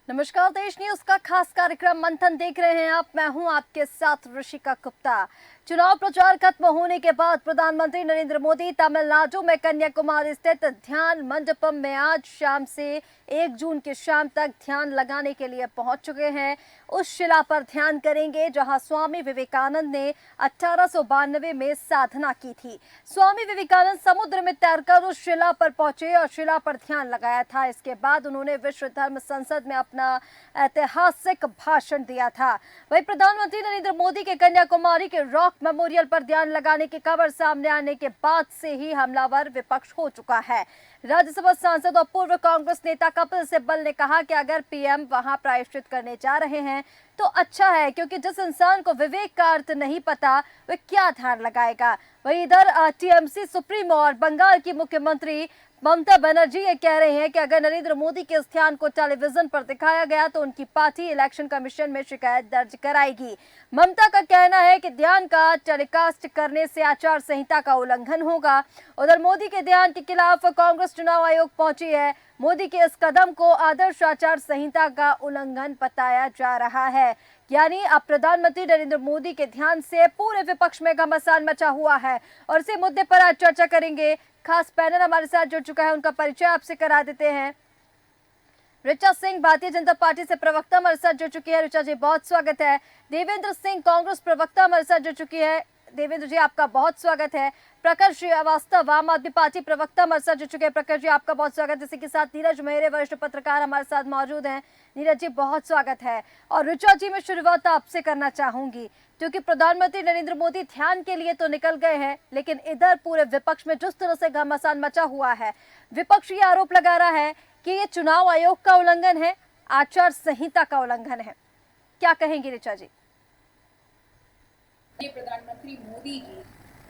नमस्कार, देश न्यूज का खास कार्यक्रम मंथन देख रहे हैं आप। मैं हूं आपके साथ ऋषिका गुप्ता। चुनाव प्रचार खत्म होने के बाद प्रधानमंत्री नरेंद्र मोदी तमिलनाडु में कन्याकुमारी स्थित ध्यान मंडपम में आज शाम से 1 जून की शाम तक ध्यान लगाने के लिए पहुंच चुके हैं। उस शिला पर ध्यान करेंगे जहां स्वामी विवेकानंद ने 1892 में साधना की थी। स्वामी विवेकानंद समुद्र में तैरकर उस शिला पर पहुंचे और शिला पर ध्यान लगाया था। इसके बाद उन्होंने विश्व धर्म संसद में अपना ऐतिहासिक भाषण दिया था। वहीं प्रधानमंत्री नरेंद्र मोदी के कन्याकुमारी के रॉक मेमोरियल पर ध्यान लगाने की खबर सामने आने के बाद से ही हमलावर विपक्ष हो चुका है। राज्यसभा सांसद और पूर्व कांग्रेस नेता कपिल सिब्बल ने कहा कि अगर पीएम वहां प्रायश्चित करने जा रहे हैं तो अच्छा है, क्योंकि जिस इंसान को विवेक का अर्थ नहीं पता वह क्या ध्यान लगाएगा। वहीं इधर टीएमसी सुप्रीमो और बंगाल की मुख्यमंत्री ममता बनर्जी ये कह रहे हैं कि अगर नरेंद्र मोदी के इस ध्यान को टेलीविजन पर दिखाया गया तो उनकी पार्टी इलेक्शन कमीशन में शिकायत दर्ज कराएगी। ममता का कहना है कि ध्यान का टेलीकास्ट करने से आचार संहिता का उल्लंघन होगा। उधर मोदी के ध्यान के खिलाफ कांग्रेस चुनाव आयोग पहुंची है। मोदी के इस कदम को आदर्श आचार संहिता का उल्लंघन बताया जा रहा है। यानी अब प्रधानमंत्री नरेंद्र मोदी के ध्यान से पूरे विपक्ष में घमासान मचा हुआ है और इसी मुद्दे पर आज चर्चा करेंगे। खास पैनल हमारे साथ जुड़ चुका है, उनका परिचय आपसे करा देते हैं। ऋचा सिंह भारतीय जनता पार्टी से प्रवक्ता हमारे साथ जुड़ चुकी है। ऋचा जी, बहुत स्वागत है। देवेंद्र सिंह कांग्रेस प्रवक्ता हमारे साथ जुड़ चुकी है। देवेंद्र जी, आपका बहुत स्वागत है। प्रकाश श्रीवास्तव आम आदमी पार्टी प्रवक्ता हमारे साथ जुड़ चुके हैं। प्रकाश जी, आपका बहुत स्वागत है। इसी के साथ नीरज मेहरे वरिष्ठ पत्रकार हमारे साथ मौजूद हैं। नीरज जी, बहुत स्वागत है। और ऋचा जी, मैं शुरुआत आपसे करना चाहूंगी, क्योंकि प्रधानमंत्री नरेंद्र मोदी ध्यान के लिए तो निकल गए हैं, लेकिन इधर पूरे विपक्ष में जिस तरह से घमासान मचा हुआ है, विपक्ष ये आरोप लगा रहा है कि ये चुनाव आयोग का उल्लंघन है, आचार संहिता का उल्लंघन है। क्या कहेंगे ऋचा जी? प्रधानमंत्री मोदी की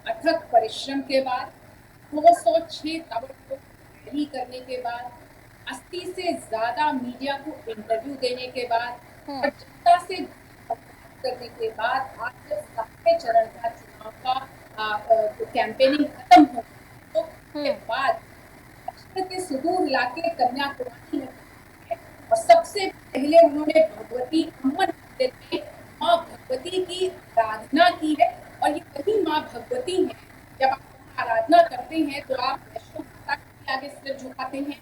अथक परिश्रम के बाद 206 ताबड़तोड़ रैली करने के बाद 80 से ज्यादा मीडिया को इंटरव्यू देने के बाद और जनता से करने के बाद आज सातवें चरण का चुनाव का कैंपेनिंग खत्म हो तो के बाद के सुदूर इलाके कन्याकुमारी में और सबसे पहले उन्होंने भगवती अम्मन मंदिर में माँ भगवती की आराधना की है। और ये वही माँ भगवती है, जब आप आराधना करते हैं तो आप वैष्णो माता के आगे सिर झुकाते हैं।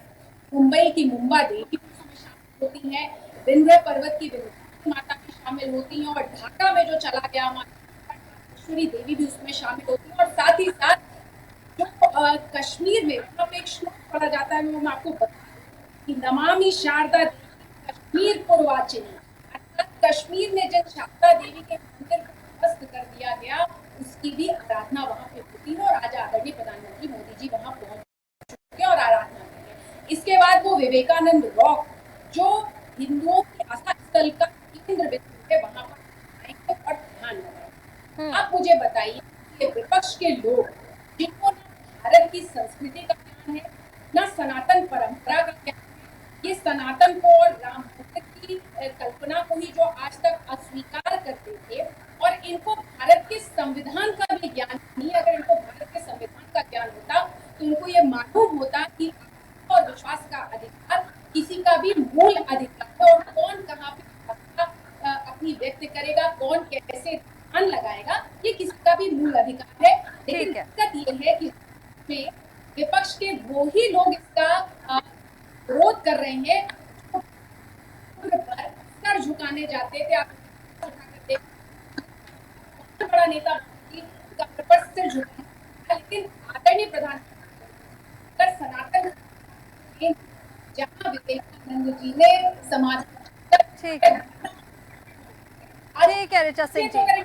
मुंबई की मुंबा देवी उसमें शामिल होती है, विंध्य पर्वत की विंध्याचल माता भी शामिल होती है, और ढाका में जो चला गया माता देवी भी उसमें शामिल होती है। और साथ ही साथ जो कश्मीर में वहाँ पे एक श्लोक पढ़ा जाता है, वो मैं आपको बता दूं कि नमामि शारदा देवी कश्मीर पूर्वाचिनी, कश्मीर में जिन शारदा देवी के मंदिर को ध्वस्त कर दिया गया उसकी भी आराधना वहां पे होती है। और आज आदरणीय प्रधानमंत्री मोदी जी वहां पहुंच चुके हैं और आराधना कर रहे हैं। इसके बाद वो विवेकानंद रॉक, जो हिंदुओं की आस्था स्थल का केंद्र बिंदु है, वहां पर आएंगे और ध्यान लगाएंगे। आप मुझे बताइए कि विपक्ष के लोग जिनको ना भारत की संस्कृति का ज्ञान है, ना सनातन परंपरा का ज्ञान है, ये सनातन को और राम की कल्पना को ही जो आज तक अस्वीकार करते थे, और इनको भारत के संविधान का भी ज्ञान नहीं। अगर इनको भारत के संविधान का ज्ञान होता तो इनको ये मालूम होता कि और विश्वास का अधिकार किसी का भी मूल अधिकार है, और कौन कहाँ पे अपनी व्यक्त करेगा, कौन कैसे ध्यान लगाएगा, ये किसी का भी मूल अधिकार है। लेकिन दिक्कत ये है कि विपक्ष के वो ही लोग इसका विरोध कर रहे हैं सर झुकाने जाते थे। आप बड़ा नेता पर सिर झुकाना, लेकिन आदरणीय प्रधानमंत्री सनातन जहाँ विवेकानंद जी ने समाज ठीक है ऋचा सिंह जी,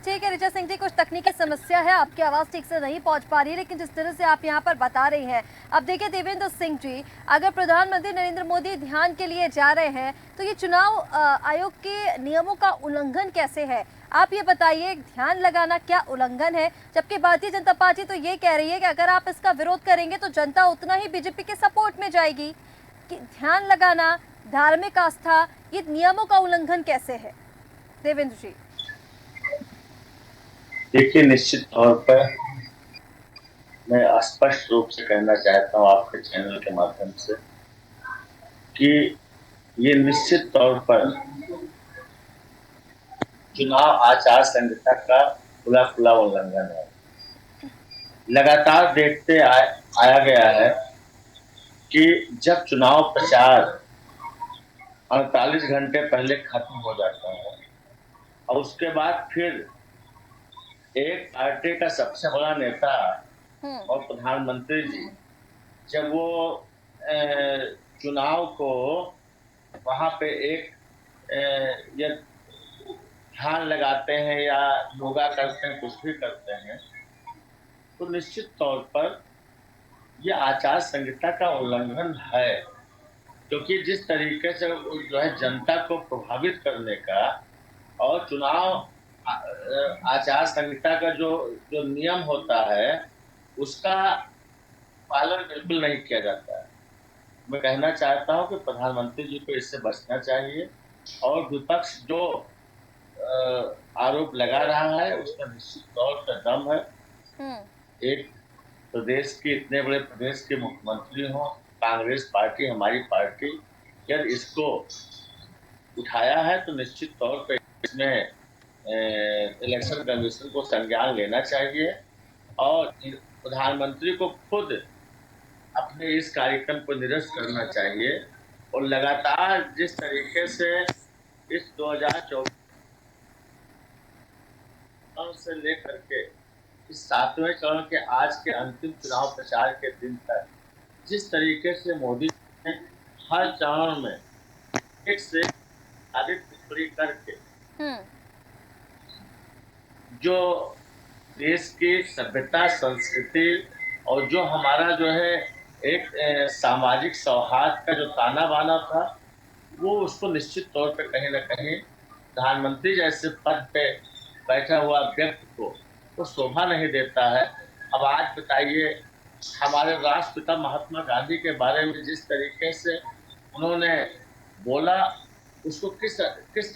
ठीक है ऋचा सिंह जी, कुछ तकनीकी समस्या है, आपकी आवाज ठीक से नहीं पहुंच पा रही है, लेकिन जिस तरह से आप यहां पर बता रही हैं। अब देखिए देवेंद्र सिंह जी, अगर प्रधानमंत्री नरेंद्र मोदी ध्यान के लिए जा रहे हैं तो ये चुनाव आयोग के नियमों का उल्लंघन कैसे है? आप ये बताइए, ध्यान लगाना क्या उल्लंघन है? जबकि भारतीय जनता पार्टी तो ये कह रही है कि अगर आप इसका विरोध करेंगे तो जनता उतना ही बीजेपी के सपोर्ट में जाएगी। कि ध्यान लगाना, धार्मिक आस्था, ये नियमों का उल्लंघन कैसे है? देवेंद्र जी, देखिए, निश्चित तौर पर मैं स्पष्ट रूप से कहना चाहता हूं आपके चैनल के माध्यम से कि ये निश्चित तौर पर चुनाव आचार संहिता का खुला खुला उल्लंघन है। लगातार आया गया है कि जब चुनाव प्रचार 48 घंटे पहले खत्म हो जाता है और उसके बाद फिर एक पार्टी का सबसे बड़ा नेता और प्रधानमंत्री जी जब वो चुनाव को वहां पे एक ये ध्यान लगाते हैं या योगा करते हैं, कुछ भी करते हैं, तो निश्चित तौर पर ये आचार संहिता का उल्लंघन है। क्योंकि जिस तरीके से जो है जनता को प्रभावित करने का और चुनाव आचार संहिता का जो जो नियम होता है उसका पालन बिल्कुल नहीं किया जाता है। मैं कहना चाहता हूं कि प्रधानमंत्री जी को इससे बचना चाहिए और विपक्ष जो आरोप लगा रहा है उसका निश्चित तौर पर दम है। एक प्रदेश के इतने बड़े प्रदेश के मुख्यमंत्री हों, कांग्रेस पार्टी हमारी पार्टी यदि इसको उठाया है तो निश्चित तौर पर इसमें इलेक्शन कमीशन को संज्ञान लेना चाहिए और प्रधानमंत्री को खुद अपने इस कार्यक्रम को निरस्त करना चाहिए और लगातार जिस तरीके से इस 2024 से लेकर के इस 7वें चरण के आज के अंतिम चुनाव प्रचार के दिन तक जिस तरीके से मोदी ने हर चरण में एक से अधिक टिप्पणी करके जो देश की सभ्यता संस्कृति और जो हमारा जो है एक सामाजिक सौहार्द का जो ताना बाना था वो उसको निश्चित तौर पे कहीं ना कहीं प्रधानमंत्री जैसे पद पे बैठा हुआ व्यक्ति को वो शोभा नहीं देता है। अब आज बताइए हमारे राष्ट्रपिता महात्मा गांधी के बारे में जिस तरीके से उन्होंने बोला उसको किस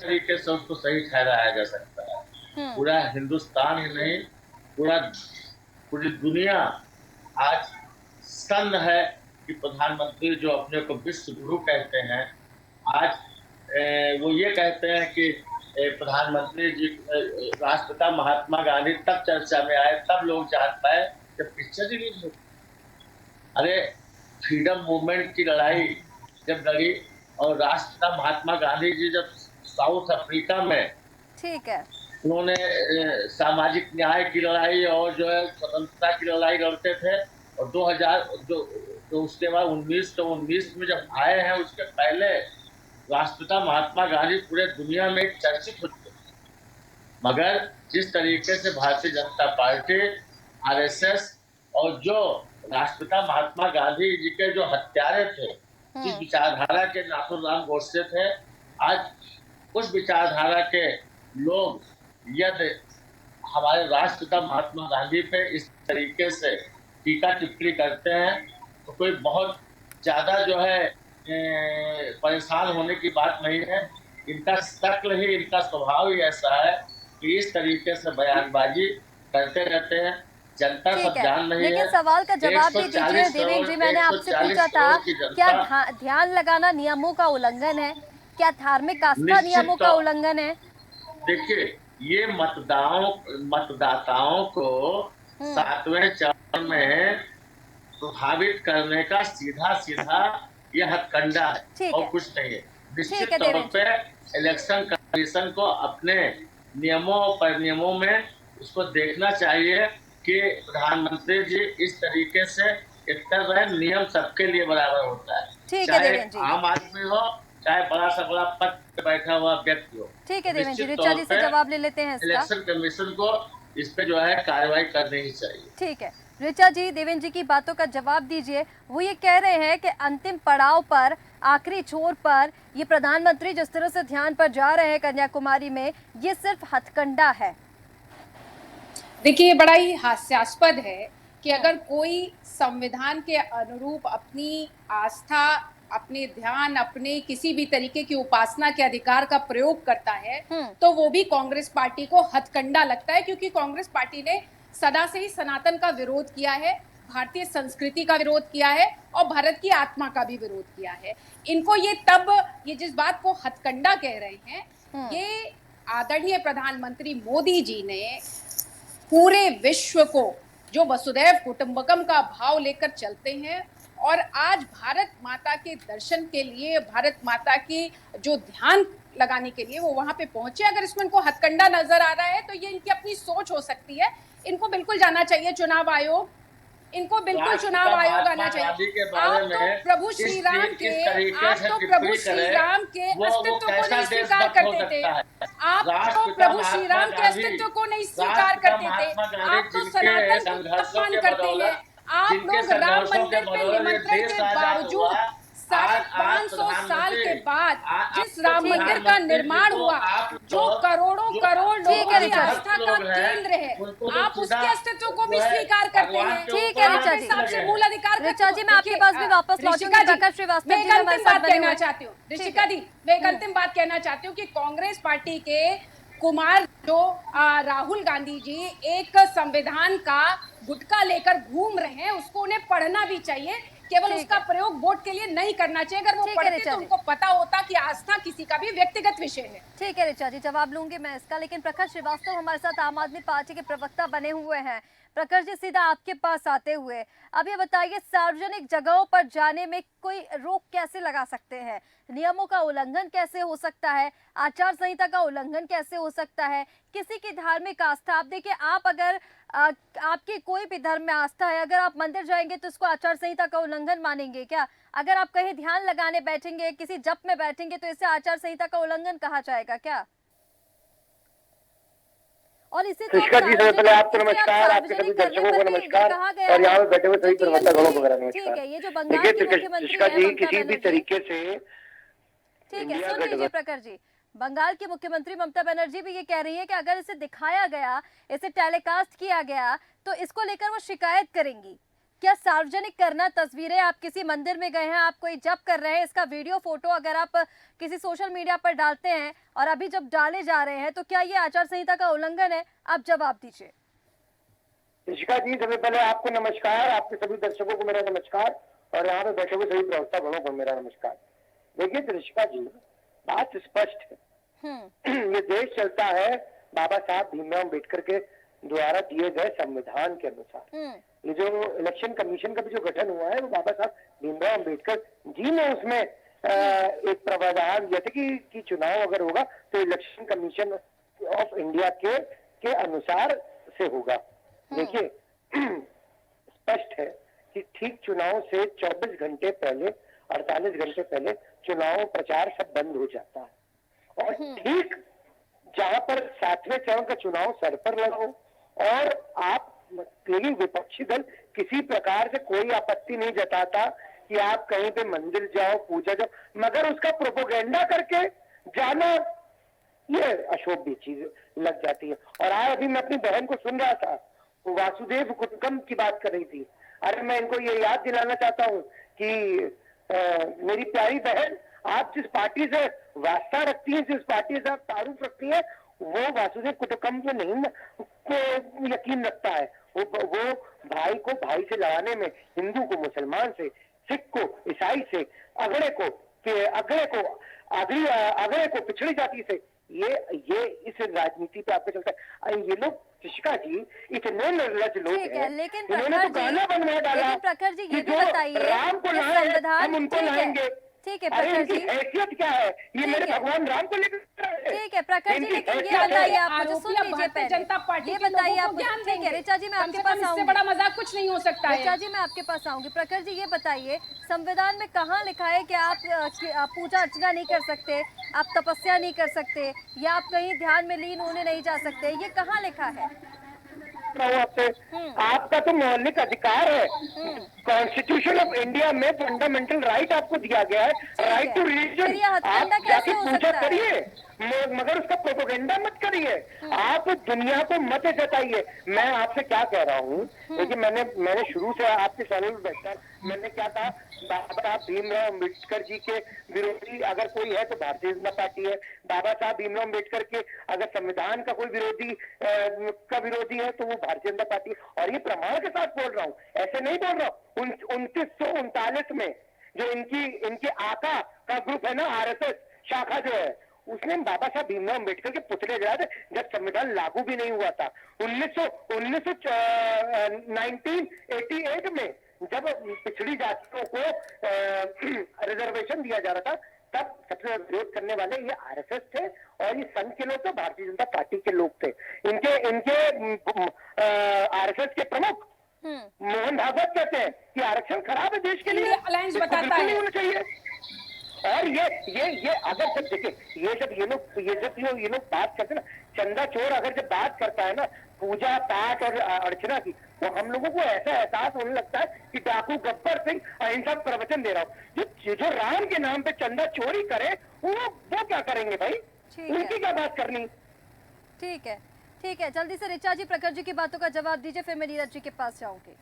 तरीके से उसको सही ठहराया जा सकता है। पूरा हिंदुस्तान ही नहीं पूरी दुनिया आज स्तब्ध है कि प्रधानमंत्री जो अपने को विश्व गुरु कहते हैं आज वो ये कहते हैं कि प्रधानमंत्री जी राष्ट्रपिता महात्मा गांधी तब चर्चा में आए तब लोग जान पाए जब पिक्चर रिलीज हुई। अरे फ्रीडम मूवमेंट की लड़ाई जब लड़ी और राष्ट्रपिता महात्मा गांधी जी जब साउथ अफ्रीका में ठीक है उन्होंने सामाजिक न्याय की लड़ाई और जो है स्वतंत्रता की लड़ाई लड़ते थे और 2000 जो उसके बाद 1919 में जब आए हैं उसके पहले राष्ट्रपिता महात्मा गांधी पूरे दुनिया में चर्चित होते थे। मगर जिस तरीके से भारतीय जनता पार्टी आरएसएस और जो राष्ट्रपिता महात्मा गांधी जी के जो हत्यारे थे जिस विचारधारा के नाथुराम गोडसे थे आज उस विचारधारा के लोग यदि हमारे राष्ट्रपिता महात्मा गांधी पे इस तरीके से टीका टिप्पणी करते हैं तो कोई बहुत ज्यादा जो है परेशान होने की बात नहीं है। इनका शक्ल ही इनका स्वभाव ही ऐसा है कि इस तरीके से बयानबाजी करते रहते हैं। जनता सब जान रही है। लेकिन सवाल का जवाब भी दीजिए देवेंद्र जी, मैंने आपसे पूछा था क्या ध्यान लगाना नियमों का उल्लंघन है, क्या धार्मिक आस्था नियमों का उल्लंघन है? देखिए ये मतदाताओं को 7वें चरण में प्रभावित करने का सीधा ये हथकंडा है और कुछ नहीं है। निश्चित तौर पे इलेक्शन कमीशन को अपने नियमों में उसको देखना चाहिए कि प्रधानमंत्री जी इस तरीके से कर रहे नियम सबके लिए बराबर होता है, चाहे आम आदमी हो चाहे बड़ा सा बड़ा पद पे बैठा हुआ व्यक्ति हो। ठीक है देवेंद्र जी, ऋचा जी से जवाब ले लेते हैं इसका। इलेक्शन कमीशन को इस पे जो है कार्रवाई करनी ही चाहिए। ठीक है ऋचा जी, देवेंद्र जी की बातों का जवाब दीजिए। वो ये कह रहे हैं कि अंतिम पड़ाव पर आखिरी छोर पर ये प्रधानमंत्री जिस तरह से ध्यान पर जा रहे हैं कन्याकुमारी में ये सिर्फ हथकंडा है। देखिए बड़ा ही हास्यास्पद है कि अगर कोई संविधान के अनुरूप अपनी आस्था अपने ध्यान अपने किसी भी तरीके की उपासना के अधिकार का प्रयोग करता है तो वो भी कांग्रेस पार्टी को हथकंडा लगता है, क्योंकि कांग्रेस पार्टी ने सदा से ही सनातन का विरोध किया है भारतीय संस्कृति का विरोध किया है और भारत की आत्मा का भी विरोध किया है। इनको ये जिस बात को हथकंडा कह रहे हैं, ये आदरणीय प्रधानमंत्री मोदी जी ने पूरे विश्व को जो वसुधैव कुटुंबकम का भाव लेकर चलते हैं और आज भारत माता के दर्शन के लिए, भारत माता की जो ध्यान लगाने के लिए वो वहां पे पहुंचे, अगर इसमें इनको हथकंडा नजर आ रहा है तो ये इनकी अपनी सोच हो सकती है। इनको बिल्कुल जाना चाहिए चुनाव आयोग, इनको बिल्कुल चुनाव आयोग आना चाहिए। आप तो प्रभु श्री राम के अस्तित्व को नहीं स्वीकार करते थे, आप तो प्रभु श्री राम के अस्तित्व को नहीं स्वीकार करते थे, आप तो सनातन को अपमान करते हैं। आप लोग राम मंदिर पे निमंत्रण के बावजूद 550 साल के बाद जिस राम मंदिर का निर्माण हुआ, जो करोड़ों करोड़ लोगों की आस्था का केंद्र है, आप उसके अस्तित्व को भी स्वीकार करते हैं। ठीक है ऋचा जी, सबसे मूल अधिकार ऋचा जी मैं आपके पास भी वापस लौटूंगी। प्रकाश श्रीवास्तव जी हमारे साथ बने कहना चाहती हूँ, ऋषिका दी, मैं एक अंतिम बात कहना चाहती हूँ कि कांग्रेस पार्टी के कुमार जो राहुल गांधी जी एक संविधान का गुटका लेकर घूम रहे हैं, उसको उन्हें पढ़ना भी चाहिए, केवल उसका प्रयोग वोट के लिए नहीं करना चाहिए। अगर वो पढ़ते तो उनको पता होता कि आस्था किसी का भी व्यक्तिगत विषय है। ठीक है ऋचा जी, जवाब लूंगी मैं इसका। लेकिन प्रकाश श्रीवास्तव हमारे साथ आम आदमी पार्टी के प्रवक्ता बने हुए हैं। प्रकाश जी सीधा आपके पास आते हुए अब ये बताइए, सार्वजनिक जगहों पर जाने में कोई रोक कैसे लगा सकते हैं? नियमों का उल्लंघन कैसे हो सकता है? आचार संहिता का उल्लंघन कैसे हो सकता है? किसी की धार्मिक आस्था, आप देखिए, आप अगर आपकी कोई भी धर्म में आस्था है, अगर आप मंदिर जाएंगे तो इसको आचार संहिता का उल्लंघन मानेंगे क्या? अगर आप कहीं ध्यान लगाने बैठेंगे, किसी जप में बैठेंगे तो इसे आचार संहिता का उल्लंघन कहा जाएगा क्या? और इसी ऋषिका जी सबसे पहले आपको नमस्कार, आपके सभी दर्शकों को नमस्कार और यहाँ पे बैठे हुए सभी प्रवक्तागणों को मेरा नमस्कार। देखिए ऋषिका जी, किसी भी तरीके से, ठीक है सुन लीजिए प्रखर जी, बंगाल की मुख्यमंत्री ममता बनर्जी भी ये कह रही है कि अगर इसे दिखाया गया, इसे टेलीकास्ट किया गया तो इसको लेकर वो शिकायत करेंगी। क्या सार्वजनिक करना तस्वीरें, आप किसी मंदिर में गए हैं, आप कोई जप कर रहे हैं, इसका वीडियो फोटो अगर आप किसी सोशल मीडिया पर डालते हैं और अभी जब डाले जा रहे हैं तो क्या ये आचार संहिता का उल्लंघन है? आप जवाब दीजिए। ऋषिका जी सबसे पहले आपको नमस्कार, आपके सभी दर्शकों को मेरा नमस्कार और यहाँ पे बैठे हुए सभी प्रवक्ता गणों को मेरा नमस्कार। देखिए ऋषिका जी, बात स्पष्ट है, ये देश चलता है बाबा साहब भीमराव अम्बेडकर के द्वारा दिए गए संविधान के अनुसार। ये जो इलेक्शन कमीशन का भी जो गठन हुआ है वो बाबा साहब भीमराव अम्बेडकर जी ने उसमें एक प्रावधान, जैसे कि चुनाव अगर होगा तो इलेक्शन कमीशन ऑफ इंडिया के अनुसार से होगा। देखिए स्पष्ट है कि ठीक चुनाव से 24 घंटे पहले, 48 घंटे पहले चुनाव प्रचार सब बंद हो जाता है और ठीक जहां पर 7वें चरण का चुनाव सर पर लगा हो और आप विपक्षी दल किसी प्रकार से कोई आपत्ति नहीं जताता कि आप कहीं पे मंदिर जाओ, पूजा जाओ, मगर उसका प्रोपोगेंडा करके जाना ये अशोभनीय चीज लग जाती है। और आज अभी मैं अपनी बहन को सुन रहा था, वो वासुदेव कुटुंबकम की बात कर रही थी। अरे मैं इनको ये याद दिलाना चाहता हूँ कि मेरी प्यारी बहन, आप जिस पार्टी से वास्ता रखती हैं, जिस पार्टी से आप तारुफ रखती हैं, वो वासुदेव कुटुंबकम में नहीं को यकीन रखता है। वो भाई को भाई से लड़ाने में, हिंदू को मुसलमान से, सिख को ईसाई से, अगड़े को पिछड़ी जाति से, ये इस राजनीति पे आपको चलता है। ये लोग ऋषिका जी इतने निर्लज लोग हैं, इन्होंने तो गाना बनवा डाला कि जो राम को लाए हम उनको लाएंगे। ठीक है प्रखर जी, हैसियत क्या है? ये मेरे भगवान राम को लेकर। ठीक है प्रखर जी, लेकिन ये बताइए आप मुझे, सुन लीजिए पहले, जनता पार्टी ये बताइए आप मुझे। ठीक है ऋचा जी मैं आपके पास आऊंगी, बड़ा मजाक कुछ नहीं हो सकता है। ऋचा जी मैं आपके पास आऊंगी। प्रखर जी ये बताइए, संविधान में कहाँ लिखा है कि आप पूजा अर्चना नहीं कर सकते, आप तपस्या नहीं कर सकते, या आप कहीं ध्यान में लीन होने नहीं जा सकते? ये कहाँ लिखा है? आपसे आपका तो मौलिक अधिकार है, कॉन्स्टिट्यूशन ऑफ इंडिया में फंडामेंटल राइट आपको दिया गया है, राइट टू रिलीजन। आप जाके पूजा करिए, मगर उसका प्रोपेगेंडा मत करिए, आप दुनिया को मत जताइए। मैं आपसे क्या कह रहा हूँ, देखिए मैंने शुरू से आपके चैनल में बैठकर मैंने क्या कहा, बाबा साहब भीमराव अम्बेडकर जी के विरोधी अगर कोई है तो भारतीय जनता पार्टी है। बाबा साहब भीमराव अम्बेडकर के अगर संविधान का कोई विरोधी है तो वो भारतीय जनता पार्टी है। और ये प्रमाण के साथ बोल रहा हूँ, ऐसे नहीं बोल रहा हूँ। 1939 में जो इनके आका का ग्रुप है ना, आरएसएस शाखा जो है, उसने बाबा साहब भीमराव अम्बेडकर के पुतले जलाए थे जब संविधान लागू भी नहीं हुआ था। 1988 में जब पिछड़ी जातियों को रिजर्वेशन दिया जा रहा था, तब सबसे ज्यादा विरोध करने वाले ये आरएसएस थे और ये संघ के लोग तो भारतीय जनता पार्टी के लोग थे। इनके आरएसएस के प्रमुख मोहन भागवत कहते हैं कि आरक्षण खराब है देश के लिए, अलायंस इसको बताता बिल्कुल है। नहीं होना चाहिए। और ये अगर जब देखिए ये लोग बात करते हैं ना, चंदा चोर अगर जब बात करता है ना पूजा पाठ और अर्चना की, तो हम लोगों को ऐसा एहसास होने लगता है कि डाकू गब्बर सिंह अहिंसा प्रवचन दे रहा हूँ। जो राम के नाम पे चंदा चोरी करे वो क्या करेंगे भाई, उनकी क्या बात करनी। ठीक है, जल्दी से ऋचा जी प्रखर जी की बातों का जवाब दीजिए, फिर मैं नीरज जी के पास जाऊंगी।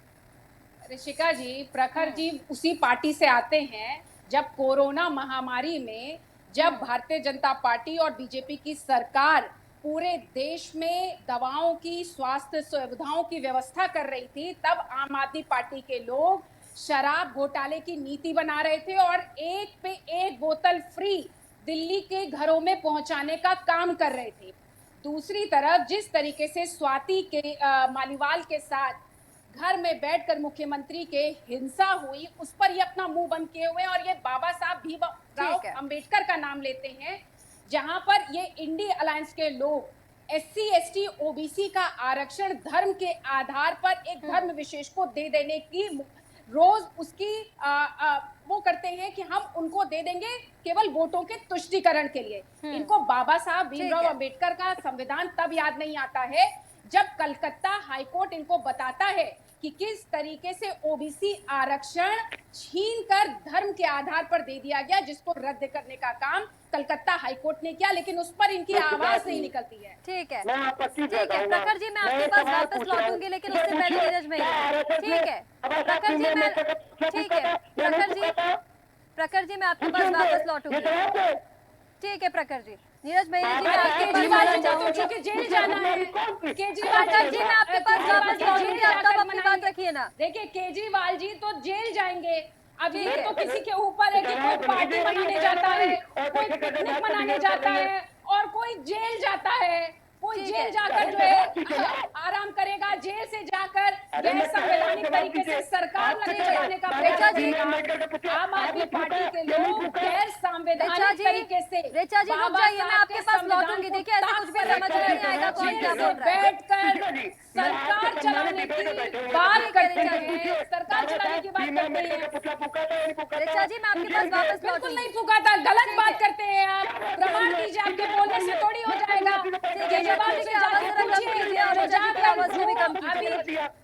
ऋषिका जी, प्रखर जी उसी पार्टी से आते हैं जब कोरोना महामारी में जब भारतीय जनता पार्टी और बीजेपी की सरकार पूरे देश में दवाओं की, स्वास्थ्य सुविधाओं की व्यवस्था कर रही थी, तब आम आदमी पार्टी के लोग शराब घोटाले की नीति बना रहे थे और एक पे एक बोतल फ्री दिल्ली के घरों में पहुंचाने का काम कर रहे थे। दूसरी तरफ जिस तरीके से स्वाति के मालीवाल के साथ घर में बैठकर मुख्यमंत्री के हिंसा हुई, उस पर ये अपना मुंह बंद किए हुए हैं और ये बाबा साहब भीमराव अंबेडकर का नाम लेते हैं, जहां पर ये इंडी अलायंस के लोग SC ST OBC का आरक्षण धर्म के आधार पर एक धर्म विशेष को दे देने की रोज उसकी वो करते हैं कि हम उनको दे देंगे केवल वोटों के तुष्टीकरण के लिए। इनको बाबा साहब भीमराव अंबेडकर का संविधान तब याद नहीं आता है जब कलकत्ता हाईकोर्ट इनको बताता है कि किस तरीके से ओबीसी आरक्षण छीनकर धर्म के आधार पर दे दिया गया, जिसको रद्द करने का काम कलकत्ता हाईकोर्ट ने किया, लेकिन उस पर इनकी आवाज नहीं निकलती है। ठीक है, ठीक है प्रखर जी, मैं आपके पास वापस लौटूंगी, लेकिन उससे पहले नीरज में। ठीक है प्रखर जी, मैं ठीक है प्रखर जी मैं आपके पास वापस लौटूंगी। ठीक है प्रखर जी, नीरज मेहरा जी, मैं आपके केजरीवाल जी को क्योंकि जेल जाना है, केजरीवाल जी मैं आपके पास वापस लौटूंगी, आप तब अपनी बात रखिए ना। देखिए केजरीवाल जी तो जेल जाएंगे, अब ये तो किसी के ऊपर है कि कोई पार्टी मनाने जाता है, कोई पिकनिक मनाने जाता है और कोई जेल जाता है, कोई जेल जाकर जो है आराम करेगा, जेल से जाकर गैर संवैधानिक तरीके से सरकार चलाने का प्रयास करेगा। आम आदमी पार्टी के लोग गैर संवैधानिक तरीके से ऋचा जी रुक जाइए, मैं आपके पास लौटूंगी। देखिए ऐसे कुछ भी समझ में नहीं आएगा कौन क्या बोल रहा है। बैठकर सरकार चलाने की बात करते हैं, सरकार चलाने की बात करते हैं। ऋचा जी मैं आपके पास वापस बिल्कुल लौटूंगी। नहीं फुकाता, गलत बात करते हैं आप, प्रमाण दीजिए, आपके बोलने से थोड़ी हो जाएगा। केजरीवाल जी से जाकर पूछिए और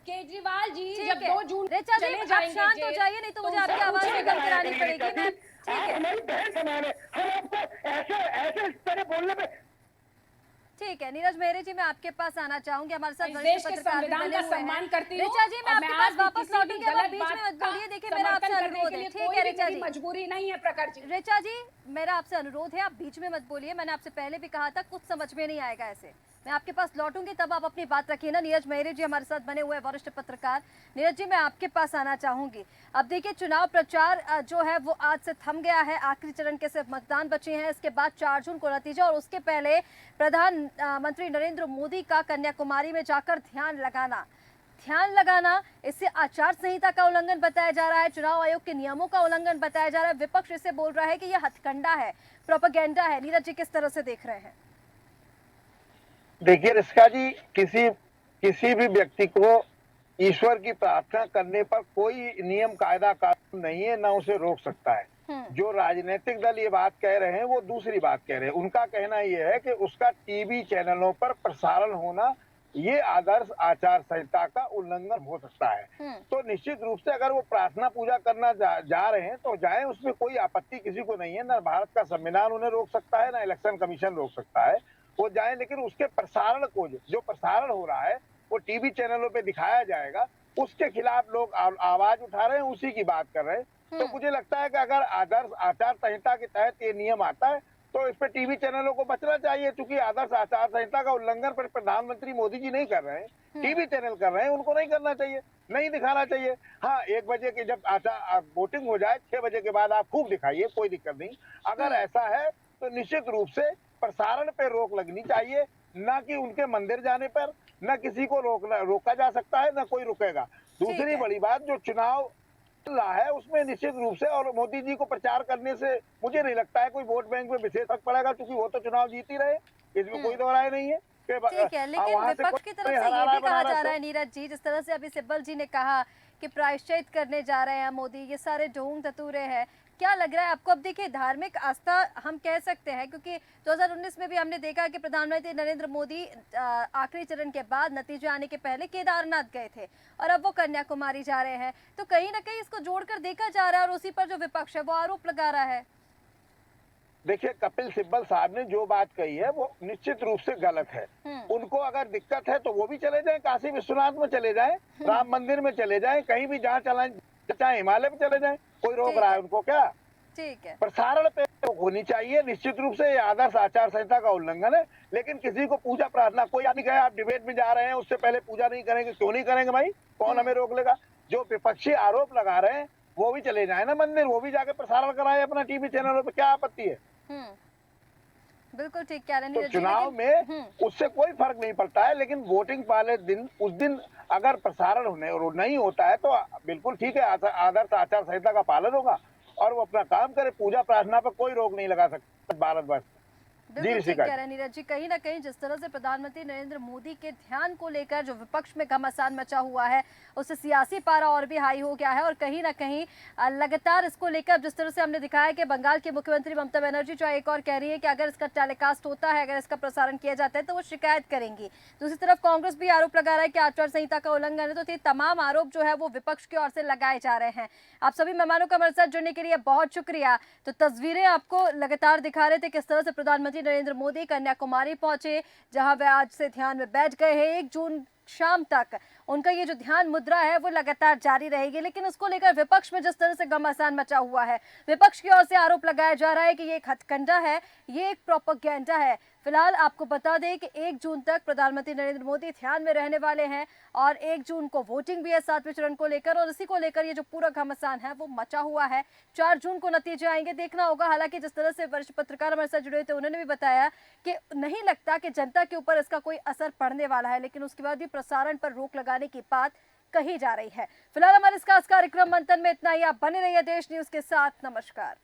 केजरीवाल जी जब 2 जून ऋचा जी चले आप जाएंगे शांत हो जाइए, नहीं तो मुझे आपकी आवाज में कम करानी पड़ेगी। मैं ठीक है हमारी बहन समान है, हम आपको ऐसे इस तरह बोलने पे। ठीक है नीरज मेहरे जी, मैं आपके पास आना चाहूंगी, हमारे साथ इस वरिष्ठ देश के पत्रकार भी संविधान बने का हुए सम्मान हैं। करती हूँ ऋचा जी मैं और आपके मैं पास आज भी वापस किसी लौटूंगी, भी अब आप गलत बीच में बात मत बोलिए। देखिए मेरा समर्थन आपसे करने अनुरोध के है। लिए ठीक कोई है भी ऋचा मेरी जी, मजबूरी नहीं है प्रखर जी। ऋचा जी मेरा आपसे अनुरोध है, आप बीच में मत बोलिए। मैंने आपसे पहले भी कहा था कुछ समझ में नहीं आएगा ऐसे। मैं आपके पास लौटूंगी तब आप अपनी बात रखिए ना। नीरज मेहरे जी हमारे साथ बने हुए हैं, वरिष्ठ पत्रकार। नीरज जी मैं आपके पास आना चाहूंगी। अब देखिए चुनाव प्रचार जो है वो आज से थम गया है, आखिरी चरण के सिर्फ मतदान बचे हैं। इसके बाद 4 जून को नतीजा, और उसके पहले प्रधानमंत्री नरेंद्र मोदी का कन्याकुमारी में जाकर ध्यान लगाना, इससे आचार संहिता का उल्लंघन बताया जा रहा है, चुनाव आयोग के नियमों का उल्लंघन बताया जा रहा है। विपक्ष इसे बोल रहा है कि यह हथकंडा है, प्रोपेगेंडा है। नीरज जी किस तरह से देख रहे हैं? देखिए ऋषिका जी, किसी भी व्यक्ति को ईश्वर की प्रार्थना करने पर कोई नियम कायदा कानून नहीं है, ना उसे रोक सकता है। जो राजनीतिक दल ये बात कह रहे हैं वो दूसरी बात कह रहे हैं। उनका कहना ये है कि उसका टीवी चैनलों पर प्रसारण होना ये आदर्श आचार संहिता का उल्लंघन हो सकता है। तो निश्चित रूप से अगर वो प्रार्थना पूजा करना जा रहे हैं तो जाएं, उसमें कोई आपत्ति किसी को नहीं है। ना भारत का संविधान उन्हें रोक सकता है, ना इलेक्शन कमीशन रोक सकता है। वो जाएं, लेकिन उसके प्रसारण को, जो प्रसारण हो रहा है वो टीवी चैनलों पे दिखाया जाएगा, उसके खिलाफ लोग आवाज उठा रहे हैं, उसी की बात कर रहे हैं। तो मुझे लगता है कि अगर आदर्श आचार संहिता के तहत ये नियम आता है तो इस पे टीवी चैनलों को बचना चाहिए, क्योंकि आदर्श आचार संहिता का उल्लंघन पर प्रधानमंत्री मोदी जी नहीं कर रहे हैं, टीवी चैनल कर रहे हैं, उनको नहीं करना चाहिए, नहीं दिखाना चाहिए। हाँ, 1 बजे की जब वोटिंग हो जाए 6 बजे के बाद आप खूब दिखाइए, कोई दिक्कत नहीं। अगर ऐसा है तो निश्चित रूप से प्रसारण पे रोक लगनी चाहिए, ना कि उनके मंदिर जाने पर, न किसी को रोका जा सकता है, न कोई रुकेगा। दूसरी बड़ी बात, जो चुनाव रहा है उसमें निश्चित रूप से, और मोदी जी को प्रचार करने से मुझे नहीं लगता है कोई वोट बैंक में विशेष फर्क पड़ेगा, क्योंकि वो तो चुनाव जीत ही रहे, इसमें कोई दो राय नहीं है। ठीक है, लेकिन विपक्ष की तरफ से ये भी कहा जा रहा है नीरज जी, जिस तरह से अभी सिब्बल जी ने कहा कि प्रायश्चित करने जा रहे हैं मोदी, ये सारे ढोंग धतूरे हैं, क्या लग रहा है आपको? अब देखिए, धार्मिक आस्था हम कह सकते हैं, क्योंकि 2019 में भी हमने देखा कि प्रधानमंत्री नरेंद्र मोदी आखिरी चरण के बाद नतीजे आने के पहले केदारनाथ गए थे और अब वो कन्याकुमारी जा रहे हैं। तो कहीं ना कहीं इसको जोड़कर देखा जा रहा है और उसी पर जो विपक्ष है वो आरोप लगा रहा है। देखिए, कपिल सिब्बल साहब ने जो बात कही है वो निश्चित रूप से गलत है। उनको अगर दिक्कत है तो वो भी चले जाएं, काशी विश्वनाथ में चले जाएं, राम मंदिर में चले जाएं, कहीं भी जहाँ चलाएं, चाहे हिमालय में चले जाएं, कोई रोक रहा है उनको क्या? ठीक है, प्रसारण पे होनी चाहिए। निश्चित रूप से ये आदर्श आचार संहिता का उल्लंघन है, लेकिन किसी को पूजा प्रार्थना, कोई आदमी कहे आप डिबेट में जा रहे हैं उससे पहले पूजा नहीं करेंगे, क्यों नहीं करेंगे भाई? कौन हमें रोक लेगा? जो विपक्षी आरोप लगा रहे हैं वो भी चले जाए ना मंदिर, वो भी जाके प्रसारण कराए अपना टीवी चैनलों पे, क्या आपत्ति है? बिल्कुल ठीक कह रहे हैं तो नीरज जी, चुनाव में उससे कोई फर्क नहीं पड़ता है, लेकिन वोटिंग वाले दिन, उस दिन अगर प्रसारण होने और नहीं होता है तो बिल्कुल ठीक है, आदर्श आचार संहिता का पालन होगा और वो अपना काम करे। पूजा प्रार्थना पर कोई रोक नहीं लगा सकता भारतवर्ष। बिल्कुल ठीक कह रहे हैं नीरज जी, कहीं ना कहीं जिस तरह से प्रधानमंत्री नरेंद्र मोदी के ध्यान को लेकर जो विपक्ष में घमासान मचा हुआ है, उससे सियासी पारा और भी हाई हो गया है और कहीं ना कहीं लगातार इसको लेकर जिस तरह से हमने दिखाया कि बंगाल की मुख्यमंत्री ममता बनर्जी जो एक और कह रही है कि अगर इसका टेलीकास्ट होता है, अगर इसका प्रसारण किया जाता है तो वो शिकायत करेंगी। दूसरी तरफ कांग्रेस भी आरोप लगा रहा है कि आचार संहिता का उल्लंघन है। तो ये तमाम आरोप जो है वो विपक्ष की ओर से लगाए जा रहे हैं। आप सभी मेहमानों का हमारे साथ जुड़ने के लिए बहुत शुक्रिया। तो तस्वीरें आपको लगातार दिखा रहे थे किस तरह से प्रधानमंत्री नरेंद्र मोदी कन्याकुमारी पहुंचे, जहां वे आज से ध्यान में बैठ गए हैं। 1 जून शाम तक उनका ये जो ध्यान मुद्रा है वो लगातार जारी रहेगी, लेकिन उसको लेकर विपक्ष में जिस तरह से घमासान मचा हुआ है, विपक्ष की ओर से आरोप लगाया जा रहा है कि ये एक हथकंडा है, ये एक प्रोपेगेंडा है। फिलहाल आपको बता दें कि 1 जून तक प्रधानमंत्री नरेंद्र मोदी ध्यान में रहने वाले हैं और 1 जून को वोटिंग भी है 7वें चरण को लेकर, और इसी को लेकर ये जो पूरा घमासान है वो मचा हुआ है। 4 जून को नतीजे आएंगे, देखना होगा। हालांकि जिस तरह से वरिष्ठ पत्रकार हमारे साथ जुड़े थे उन्होंने भी बताया कि नहीं लगता कि जनता के ऊपर इसका कोई असर पड़ने वाला है, लेकिन उसके बाद भी प्रसारण पर रोक लगाने की बात कही जा रही है। फिलहाल हमारे इस खास कार्यक्रम मंथन में इतना ही। आप बने रहिए देश न्यूज के साथ। नमस्कार।